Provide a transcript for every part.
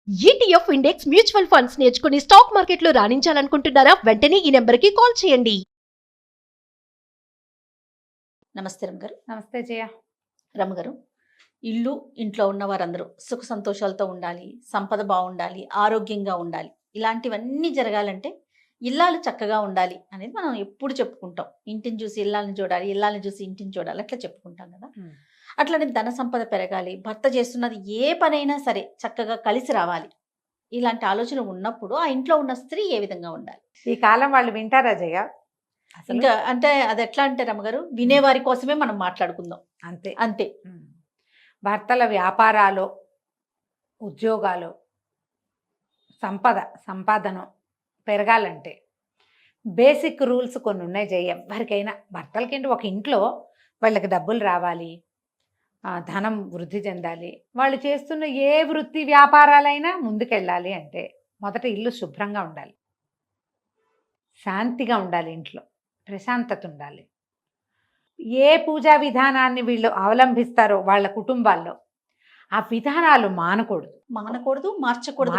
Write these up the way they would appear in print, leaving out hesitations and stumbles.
ETF index mutual funds నేర్చుకుని stock మార్కెట్లో రాణించాలనుకుంటున్నారా? వెంటనే ఈ నెంబర్కి కాల్ చేయండి. నమస్తే రమగారు. నమస్తే జయ. రమగారు, ఇల్లు ఇంట్లో ఉన్న వారందరూ సుఖ సంతోషాలతో ఉండాలి, సంపద బాగుండాలి, ఆరోగ్యంగా ఉండాలి. ఇలాంటివన్నీ జరగాలంటే ఇల్లాలు చక్కగా ఉండాలి అనేది మనం ఎప్పుడు చెప్పుకుంటాం. ఇంటిని చూసి ఇల్లాలని చూడాలి, ఇల్లాలని చూసి ఇంటిని చూడాలి, అట్లా చెప్పుకుంటాం కదా. అట్లనే ధన సంపద పెరగాలి, భర్త చేస్తున్నది ఏ పనైనా సరే చక్కగా కలిసి రావాలి. ఇలాంటి ఆలోచన ఉన్నప్పుడు ఆ ఇంట్లో ఉన్న స్త్రీ ఏ విధంగా ఉండాలి? ఈ కాలం వాళ్ళు వింటారా జయ? ఇంకా అంటే అది ఎట్లా అంటే రమగారు, వినేవారి కోసమే మనం మాట్లాడుకుందాం. అంతే అంతే. భర్తల వ్యాపారాలు, ఉద్యోగాలు, సంపాదన పెరగాలంటే బేసిక్ రూల్స్ కొన్ని ఉన్నాయి జయ. ఎవరికైనా భర్తలకేంటి, ఒక ఇంట్లో వాళ్ళకి డబ్బులు రావాలి, ధనం వృద్ధి చెందాలి, వాళ్ళు చేస్తున్న ఏ వృత్తి వ్యాపారాలైనా ముందుకెళ్ళాలి అంటే మొదట ఇల్లు శుభ్రంగా ఉండాలి, శాంతిగా ఉండాలి, ఇంట్లో ప్రశాంతత ఉండాలి. ఏ పూజా విధానాన్ని వీళ్ళు అవలంబిస్తారో వాళ్ళ కుటుంబాల్లో ఆ విధానాలు మానకూడదు, మార్చకూడదు.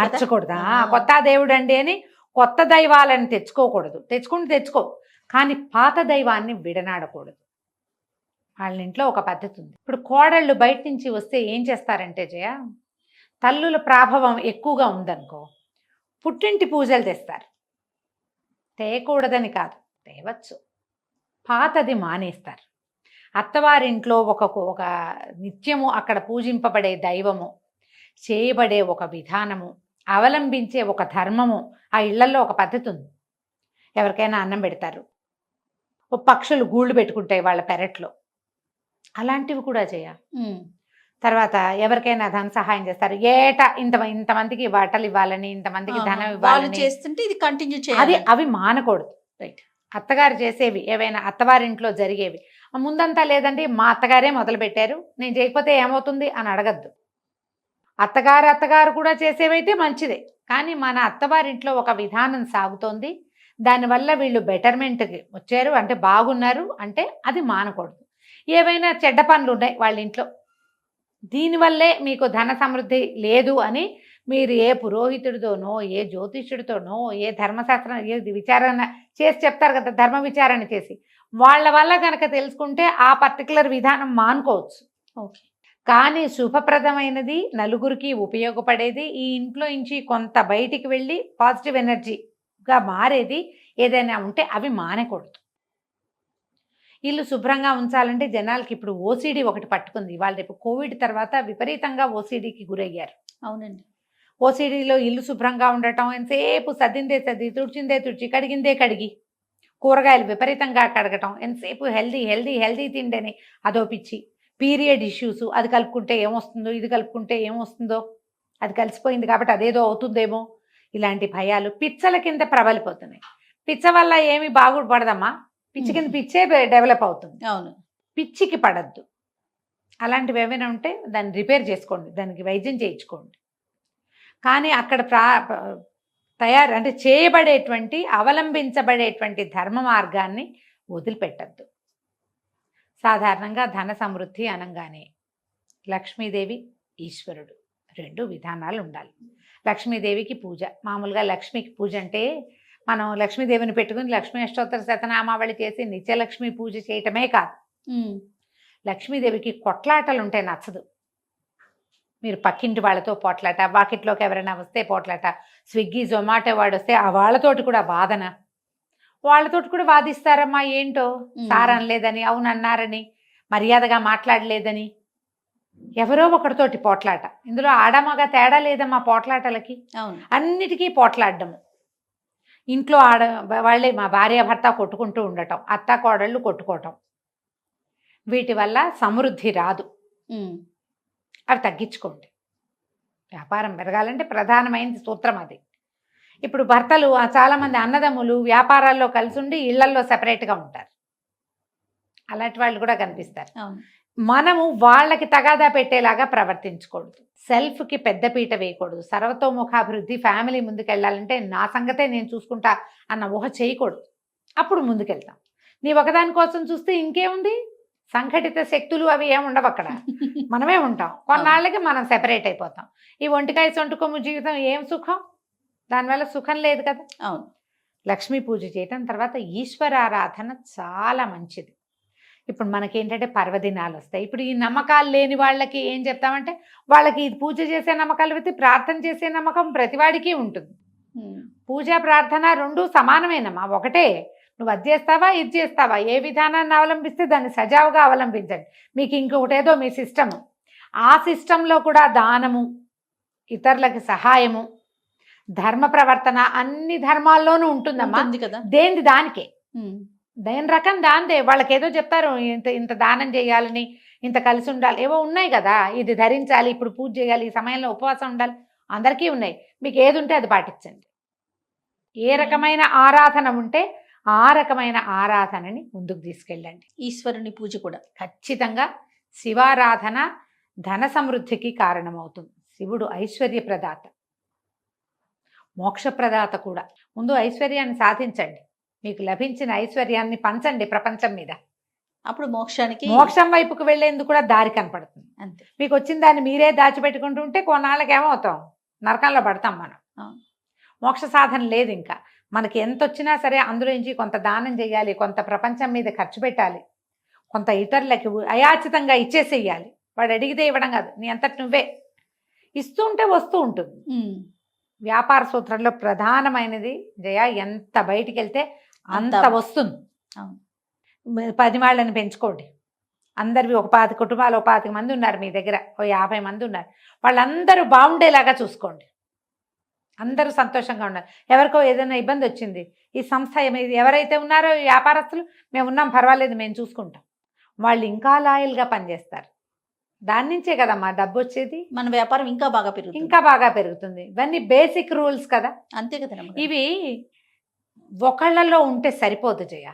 కొత్త దేవుడు అండి అని కొత్త దైవాలను తెచ్చుకోకూడదు. తెచ్చుకో, కానీ పాత దైవాన్ని విడనాడకూడదు. వాళ్ళ ఇంట్లో ఒక పద్ధతి ఉంది. ఇప్పుడు కోడళ్ళు బయట నుంచి వస్తే ఏం చేస్తారంటే జయ, తల్లుల ప్రభావం ఎక్కువగా ఉందనుకో, పుట్టింటి పూజలు తెస్తారు. తేయకూడదని కాదు, తేవచ్చు, పాతది మానేస్తారు. అత్తవారింట్లో ఒక నిత్యము అక్కడ పూజింపబడే దైవము, చేయబడే ఒక విధానము, అవలంబించే ఒక ధర్మము, ఆ ఇళ్లలో ఒక పద్ధతి ఉంది. ఎవరికైనా అన్నం పెడతారు, పక్షులు గూళ్ళు పెట్టుకుంటాయి వాళ్ళ పెరట్లో, అలాంటివి కూడా చేయ. తర్వాత ఎవరికైనా ధన సహాయం చేస్తారు, ఏటా ఇంతమందికి బట్టలు ఇవ్వాలని, ఇంతమందికి ధనం ఇవ్వాలని చేస్తుంటే ఇది కంటిన్యూ చేయాలి. అవి మానకూడదు. రైట్. అత్తగారు చేసేవి ఏవైనా, అత్తవారింట్లో జరిగేవి ముందంతా లేదండి మా అత్తగారే మొదలు పెట్టారు, నేను చేయకపోతే ఏమవుతుంది అని అడగద్దు. అత్తగారు కూడా చేసేవైతే మంచిదే, కానీ మన అత్తవారింట్లో ఒక విధానం సాగుతోంది, దానివల్ల వీళ్ళు బెటర్మెంట్కి వచ్చారు అంటే బాగున్నారు అంటే అది మానకూడదు. ఏవైనా చెడ్డ పనులు ఉన్నాయి వాళ్ళ ఇంట్లో, దీనివల్లే మీకు ధన సమృద్ధి లేదు అని మీరు ఏ పురోహితుడితోనో, ఏ జ్యోతిష్యుడితోనో, ఏ ధర్మశాస్త్రం, ఏ విచారణ చేసి చెప్తారు కదా, ధర్మ విచారణ చేసి వాళ్ళ వల్ల కనుక తెలుసుకుంటే ఆ పర్టికులర్ విధానం మానుకోవచ్చు. ఓకే. కానీ శుభప్రదమైనది, నలుగురికి ఉపయోగపడేది, ఈ ఇంట్లో నుంచి కొంత బయటికి వెళ్ళి పాజిటివ్ ఎనర్జీగా మారేది ఏదైనా ఉంటే అవి మానకూడదు. ఇల్లు శుభ్రంగా ఉంచాలంటే జనాలకి ఇప్పుడు ఓసిడి ఒకటి పట్టుకుంది. వాళ్ళు రేపు కోవిడ్ తర్వాత విపరీతంగా ఓసిడికి గురయ్యారు. అవునండి. ఓసిడిలో ఇల్లు శుభ్రంగా ఉండటం, ఎంతసేపు సర్దిందే సర్ది, తుడిచిందే తుడిచి, కడిగిందే కడిగి, కూరగాయలు విపరీతంగా కడగటం, ఎంతసేపు హెల్దీ తిండని అదో పిచ్చి. పీరియడ్ ఇష్యూస్, అది కలుపుకుంటే ఏమొస్తుందో, ఇది కలుపుకుంటే ఏమొస్తుందో, అది కలిసిపోయింది కాబట్టి అదేదో అవుతుందేమో, ఇలాంటి భయాలు పిచ్చల కింద ప్రబలిపోతున్నాయి. పిచ్చ వల్ల ఏమి బాగుపడదమ్మా, పిచ్చి కింద పిచ్చే డెవలప్ అవుతుంది. అవును. పిచ్చికి పడద్దు. అలాంటివి ఏమైనా ఉంటే దాన్ని రిపేర్ చేసుకోండి, దానికి వైద్యం చేయించుకోండి. కానీ అక్కడ అంటే చేయబడేటువంటి, అవలంబించబడేటువంటి ధర్మ మార్గాన్ని వదిలిపెట్టద్దు. సాధారణంగా ధన సమృద్ధి అనగానే లక్ష్మీదేవి, ఈశ్వరుడు రెండు విధానాలు ఉండాలి. లక్ష్మీదేవికి పూజ, మామూలుగా లక్ష్మికి పూజ అంటే మనం లక్ష్మీదేవిని పెట్టుకుని లక్ష్మీ అష్టోత్తర శతనామావళి చేసి నిత్యలక్ష్మి పూజ చేయటమే కాదు. లక్ష్మీదేవికి కొట్లాటలు ఉంటే నచ్చదు. మీరు పక్కింటి వాళ్ళతో పోట్లాట, వాకిట్లోకి ఎవరైనా వస్తే పోట్లాట, స్విగ్గీ జొమాటో వాడు వస్తే ఆ వాళ్ళతోటి కూడా వాదన, వాళ్ళతోటి కూడా వాదిస్తారమ్మా. ఏంటో సార్ అనలేదని, అవునన్నారని, మర్యాదగా మాట్లాడలేదని, ఎవరో ఒకరితోటి పోట్లాట. ఇందులో ఆడమగ తేడా లేదమ్మా పోట్లాటలకి, అన్నిటికీ పోట్లాడము. ఇంట్లో వాళ్ళే మా భార్య భర్త కొట్టుకుంటూ ఉండటం, అత్త కోడళ్ళు కొట్టుకోవటం, వీటి వల్ల సమృద్ధి రాదు. అవి తగ్గించుకోండి. వ్యాపారం పెరగాలంటే ప్రధానమైనది సూత్రం అది. ఇప్పుడు భర్తలు చాలామంది అన్నదమ్ములు వ్యాపారాల్లో కలిసి ఉండి ఇళ్లల్లో సెపరేట్గా ఉంటారు, అలాంటి వాళ్ళు కూడా కనిపిస్తారు. మనము వాళ్ళకి తగాదా పెట్టేలాగా ప్రవర్తించకూడదు, సెల్ఫ్కి పెద్దపీట వేయకూడదు, సర్వతోముఖాభివృద్ధి, ఫ్యామిలీ ముందుకెళ్ళాలంటే నా సంగతే నేను చూసుకుంటా అన్న ఊహ చేయకూడదు. అప్పుడు ముందుకెళ్తాం. నీ ఒకదాని కోసం చూస్తే ఇంకేముంది, సంఘటిత శక్తులు అవి ఏమి ఉండవు అక్కడ. మనమే ఉంటాం. కొన్నాళ్ళకి మనం సెపరేట్ అయిపోతాం. ఈ ఒంటికాయ సొంటి కొమ్ము జీవితం ఏం సుఖం? దానివల్ల సుఖం లేదు కదా. అవును. లక్ష్మీ పూజ చేయటం, తర్వాత ఈశ్వరారాధన చాలా మంచిది. ఇప్పుడు మనకేంటంటే పర్వదినాలు వస్తాయి. ఇప్పుడు ఈ నమ్మకాలు లేని వాళ్ళకి ఏం చెప్తామంటే, వాళ్ళకి ఇది పూజ చేసే నమ్మకాలు పెట్టి ప్రార్థన చేసే నమ్మకం ప్రతివాడికి ఉంటుంది. పూజ ప్రార్థన రెండు సమానమేనమ్మా, ఒకటే. నువ్వు అది చేస్తావా ఇది చేస్తావా, ఏ విధానాన్ని అవలంబిస్తే దాన్ని సజావుగా అవలంబించండి. మీకు ఇంకొకటి ఏదో మీ సిస్టము, ఆ సిస్టంలో కూడా దానము, ఇతరులకి సహాయము, ధర్మ ప్రవర్తన అన్ని ధర్మాల్లోనూ ఉంటుందమ్మా. కదా. దేనిది దానికే, దేని రకం దాందే. వాళ్ళకి ఏదో చెప్తారు, ఇంత ఇంత దానం చేయాలని, ఇంత కలిసి ఉండాలి, ఏవో ఉన్నాయి కదా. ఇది ధరించాలి, ఇప్పుడు పూజ చేయాలి, ఈ సమయంలో ఉపవాసం ఉండాలి, అందరికీ ఉన్నాయి. మీకు ఏది ఉంటే అది పాటించండి. ఏ రకమైన ఆరాధన ఉంటే ఆ రకమైన ఆరాధనని ముందుకు తీసుకెళ్ళండి. ఈశ్వరుని పూజ కూడా ఖచ్చితంగా శివారాధన ధన సమృద్ధికి కారణమవుతుంది. శివుడు ఐశ్వర్య ప్రదాత, మోక్షప్రదాత కూడా. ముందు ఐశ్వర్యాన్ని సాధించండి, మీకు లభించిన ఐశ్వర్యాన్ని పంచండి ప్రపంచం మీద. అప్పుడు మోక్షం వైపుకు వెళ్లేందుకు కూడా దారి కనపడుతుంది. అంతే. మీకు వచ్చిన దాన్ని మీరే దాచిపెట్టుకుంటూ ఉంటే కొన్నాళ్ళకి ఏమవుతాం, నరకంలో పడతాం మనం. మోక్ష సాధన లేదు. ఇంకా మనకి ఎంత వచ్చినా సరే అందులో నుంచి కొంత దానం చేయాలి, కొంత ప్రపంచం మీద ఖర్చు పెట్టాలి, కొంత ఇతరులకి అయాచితంగా ఇచ్చేసేయాలి. వాడు అడిగితే ఇవ్వడం కాదు, నీ అంతటి నువ్వే ఇస్తూ ఉంటే వస్తూ ఉంటుంది. వ్యాపార సూత్రంలో ప్రధానమైనది జయ, ఎంత బయటికి వెళ్తే అంత వస్తుంది. 10 వాళ్ళని పెంచుకోండి. అందరివి ఒక 10 కుటుంబాలు, 10 మంది ఉన్నారు మీ దగ్గర, 50 మంది ఉన్నారు, వాళ్ళందరూ బాగుండేలాగా చూసుకోండి. అందరూ సంతోషంగా ఉండాలి. ఎవరికో ఏదైనా ఇబ్బంది వచ్చింది, ఈ సంస్థ ఎవరైతే ఉన్నారో వ్యాపారస్తులు, మేము ఉన్నాం పర్వాలేదు మేము చూసుకుంటాం, వాళ్ళు ఇంకా లాయల్గా పనిచేస్తారు. దాని నుంచే కదమ్మా డబ్బు వచ్చేది. మన వ్యాపారం ఇంకా బాగా పెరుగుతుంది. ఇవన్నీ బేసిక్ రూల్స్ కదా. అంతే కదా. ఇవి ఒకళ్ళలో ఉంటే సరిపోదు జయ,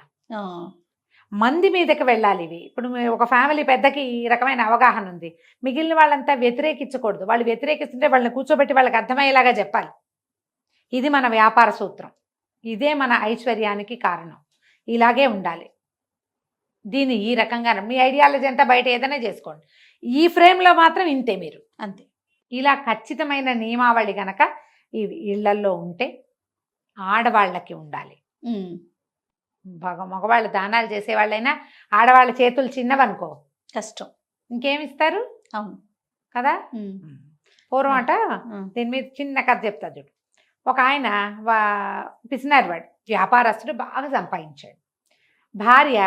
మంది మీదకి వెళ్ళాలి ఇవి. ఇప్పుడు ఒక ఫ్యామిలీ పెద్దకి ఈ రకమైన అవగాహన ఉంది, మిగిలిన వాళ్ళంతా వ్యతిరేకించకూడదు. వాళ్ళు వ్యతిరేకిస్తుంటే వాళ్ళని కూర్చోబెట్టి వాళ్ళకి అర్థమయ్యేలాగా చెప్పాలి. ఇది మన వ్యాపార సూత్రం, ఇదే మన ఐశ్వర్యానికి కారణం. ఇలాగే ఉండాలి. దీన్ని ఈ రకంగా మీ ఐడియాలజీ అంతా బయట ఏదైనా చేసుకోండి, ఈ ఫ్రేమ్లో మాత్రం ఇంతే మీరు, అంతే. ఇలా ఖచ్చితమైన నియమావళి గనక ఈ ఇళ్లల్లో ఉంటే ఆడవాళ్ళకి ఉండాలి. మగవాళ్ళు దానాలు చేసేవాళ్ళైనా ఆడవాళ్ళ చేతులు చిన్నవనుకో కష్టం, ఇంకేమిస్తారు. అవును కదా. పూర్వం అట దీని మీద చిన్న కథ చెప్తా చూడు. ఒక ఆయన పిసినారు వాడు, వ్యాపారస్తుడు, బాగా సంపాదించాడు. భార్య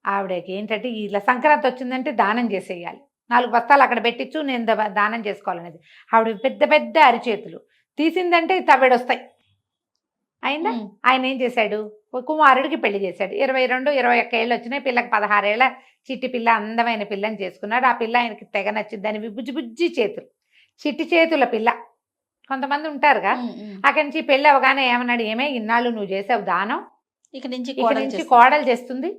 ఆవిడకి ఏంటంటే ఇలా సంక్రాంతి వచ్చిందంటే దానం చేసేయాలి, 4 బస్తాలు అక్కడ పెట్టించు, నేను దానం చేసుకోవాలనేది. ఆవిడ పెద్ద పెద్ద అరిచేతులు, తీసిందంటే తవ్వెడొస్తాయి. అయిందా. ఆయన ఏం చేశాడు, కుమారుడికి పెళ్లి చేశాడు. 22, 21 ఏళ్ళు వచ్చినాయి, పిల్లకి 16 ఏళ్ళ చిట్టి పిల్ల, అందమైన పిల్లని చేసుకున్నాడు. ఆ పిల్ల ఆయనకి తెగ నచ్చింది. దాని బుజ్జి బుజ్జి చేతులు, చిట్టి చేతుల పిల్ల. కొంతమంది ఉంటారుగా. అక్కడి నుంచి పెళ్ళి అవగానే ఏమన్నాడు, ఏమే ఇన్నాళ్ళు నువ్వు చేసావు దానం, ఇక నుంచి కోడలు చేస్తుంది,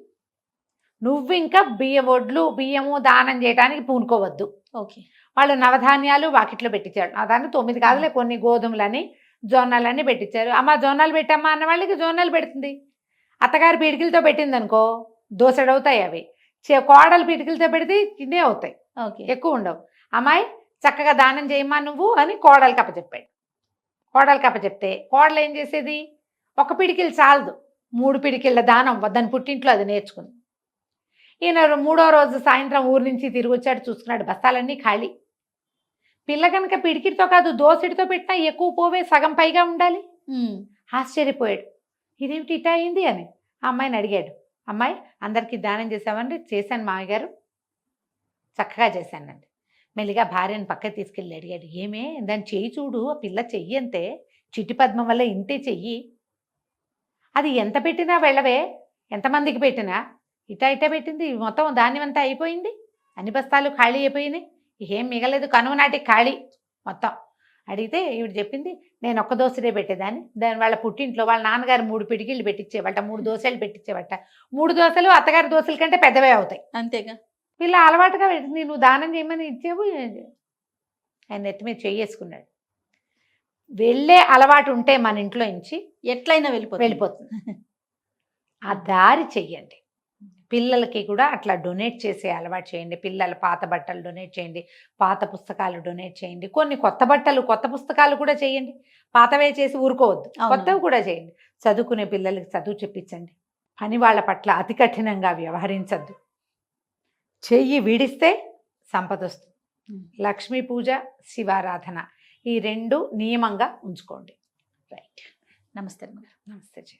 నువ్వు ఇంకా బియ్యము దానం చేయడానికి పూనుకోవద్దు. ఓకే. వాళ్ళు నవధాన్యాలు వాకిట్లో పెట్టించాడు. దాన్ని 9 కాదులే, కొన్ని గోధుమలని జొన్నలని పెట్టించారు. అమ్మ జొన్నలు పెట్టమ్మా అన్న వాళ్ళకి జొన్నలు పెడుతుంది. అత్తగారి పిడికిలతో పెట్టింది అనుకో దోసెడవుతాయి అవి. కోడలు పిడికిలతో పెడితే చిన్నే అవుతాయి, ఎక్కువ ఉండవు. అమ్మాయి చక్కగా దానం చేయమ్మా నువ్వు అని కోడలు కప్పచెప్పాడు. కోడలు కప్పచెప్తే కోడలు ఏం చేసేది, ఒక పిడికిలు చాలదు, 3 పిడికిళ్ళ దానం దాని పుట్టింట్లో అది నేర్చుకుంది. ఈయన 3వ రోజు సాయంత్రం ఊరి నుంచి తిరిగి వచ్చాడు, చూసుకున్నాడు బస్తాలన్నీ ఖాళీ. పిల్ల కనుక పిడికిడితో కాదు దోసెడితో పెట్టినా ఎక్కువ పోవే, సగం పైగా ఉండాలి. ఆశ్చర్యపోయాడు, ఇదేమిటి ఇటా అయింది అని ఆ అమ్మాయిని అడిగాడు. అమ్మాయి అందరికీ దానం చేసామంటే, చేశాను మామయ్య గారు, చక్కగా చేశానండి. మెల్లిగా భార్యను పక్కకి తీసుకెళ్ళి అడిగాడు, ఏమే దాన్ని చెయ్యి చూడు, ఆ పిల్ల చెయ్యి అంతే, చిట్టి పద్మం వల్ల ఇంతే చెయ్యి, అది ఎంత పెట్టినా వెళ్ళవే, ఎంతమందికి పెట్టినా ఇటా పెట్టింది, మొత్తం ధాన్యం అంతా అయిపోయింది, అన్ని బస్తాలు ఖాళీ అయిపోయినాయి, ఏం మిగలేదు, కనుమ నాటికి ఖాళీ మొత్తం. అడిగితే ఈవిడ చెప్పింది, నేను ఒక్క దోశలే పెట్టేదాన్ని, దాని వాళ్ళ పుట్టింట్లో వాళ్ళ నాన్నగారు 3 పిడికిళ్ళు పెట్టించేవట, 3 దోశలు పెట్టించేవట. 3 దోశలు అత్తగారి దోశల కంటే పెద్దవే అవుతాయి. అంతేగా. వీళ్ళ అలవాటుగా పెట్టింది, నువ్వు దానం చేయమని ఇచ్చేవు. ఆయన నెత్తి మీద చెయ్యేసుకున్నాడు. వెళ్ళే అలవాటు ఉంటే మన ఇంట్లో నుంచి ఎట్లయినా వెళ్ళిపోతుంది. ఆ దారి చెయ్యండి. పిల్లలకి కూడా అట్లా డొనేట్ చేసే అలవాటు చేయండి. పిల్లల పాత బట్టలు డొనేట్ చేయండి, పాత పుస్తకాలు డొనేట్ చేయండి, కొన్ని కొత్త బట్టలు కొత్త పుస్తకాలు కూడా చేయండి. పాతవే చేసి ఊరుకోవద్దు, అవును. కొత్తవి కూడా చేయండి. చదువుకునే పిల్లలకి చదువు చెప్పించండి. పని వాళ్ళ పట్ల అతి కఠినంగా వ్యవహరించద్దు. చెయ్యి విడిస్తే సంపద వస్తుంది. లక్ష్మీ పూజ, శివారాధన ఈ 2 నియమంగా ఉంచుకోండి. రైట్. నమస్తే అమ్మగారు. నమస్తే జీ.